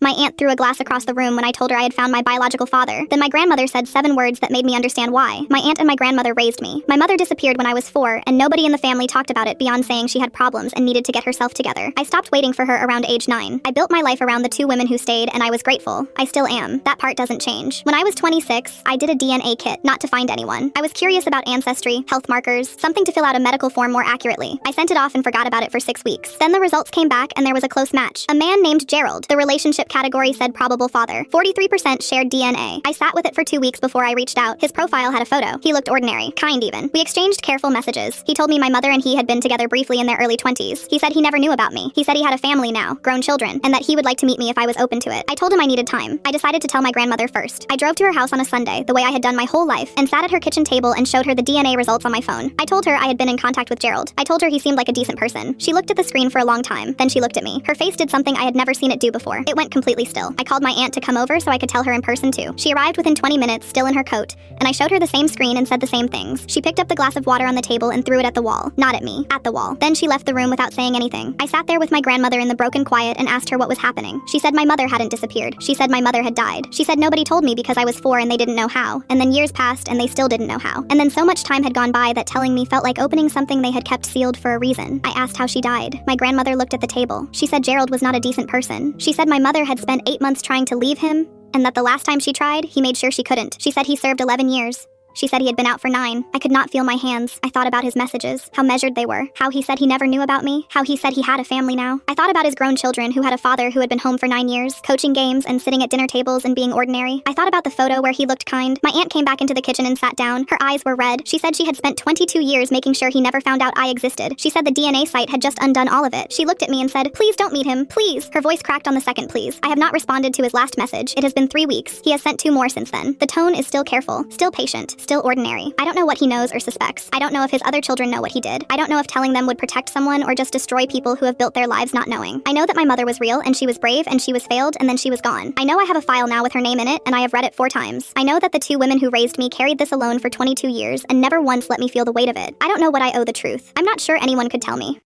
My aunt threw a glass across the room when I told her I had found my biological father. Then my grandmother said 7 words that made me understand why. My aunt and my grandmother raised me. My mother disappeared when I was 4, and nobody in the family talked about it beyond saying she had problems and needed to get herself together. I stopped waiting for her around age 9. I built my life around the 2 women who stayed, and I was grateful. I still am. That part doesn't change. When I was 26, I did a DNA kit, not to find anyone. I was curious about ancestry, health markers, something to fill out a medical form more accurately. I sent it off and forgot about it for 6 weeks. Then the results came back and there was a close match. A man named Gerald. The relationship category said probable father. 43% shared DNA. I sat with it for 2 weeks before I reached out. His profile had a photo. He looked ordinary, kind even. We exchanged careful messages. He told me my mother and he had been together briefly in their early 20s. He said he never knew about me. He said he had a family now, grown children, and that he would like to meet me if I was open to it. I told him I needed time. I decided to tell my grandmother first. I drove to her house on a Sunday, the way I had done my whole life, and sat at her kitchen table and showed her the DNA results on my phone. I told her I had been in contact with Gerald. I told her he seemed like a decent person. She looked at the screen for a long time, then she looked at me. Her face did something I had never seen it do before. It went completely still. I called my aunt to come over so I could tell her in person too. She arrived within 20 minutes, still in her coat, and I showed her the same screen and said the same things. She picked up the glass of water on the table and threw it at the wall. Not at me, at the wall. Then she left the room without saying anything. I sat there with my grandmother in the broken quiet and asked her what was happening. She said my mother hadn't disappeared. She said my mother had died. She said nobody told me because I was 4 and they didn't know how. And then years passed and they still didn't know how. And then so much time had gone by that telling me felt like opening something they had kept sealed for a reason. I asked how she died. My grandmother looked at the table. She said Gerald was not a decent person. She said my mother had spent 8 months trying to leave him, and that the last time she tried, he made sure she couldn't. She said he served 11 years. She said he had been out for 9. I could not feel my hands. I thought about his messages, how measured they were, how he said he never knew about me, how he said he had a family now. I thought about his grown children who had a father who had been home for 9 years, coaching games and sitting at dinner tables and being ordinary. I thought about the photo where he looked kind. My aunt came back into the kitchen and sat down. Her eyes were red. She said she had spent 22 years making sure he never found out I existed. She said the DNA site had just undone all of it. She looked at me and said, "Please don't meet him, please." Her voice cracked on the second please. I have not responded to his last message. It has been 3 weeks. He has sent 2 more since then. The tone is still careful, still patient, still ordinary. I don't know what he knows or suspects. I don't know if his other children know what he did. I don't know if telling them would protect someone or just destroy people who have built their lives not knowing. I know that my mother was real and she was brave and she was failed and then she was gone. I know I have a file now with her name in it and I have read it 4 times. I know that the 2 women who raised me carried this alone for 22 years and never once let me feel the weight of it. I don't know what I owe the truth. I'm not sure anyone could tell me.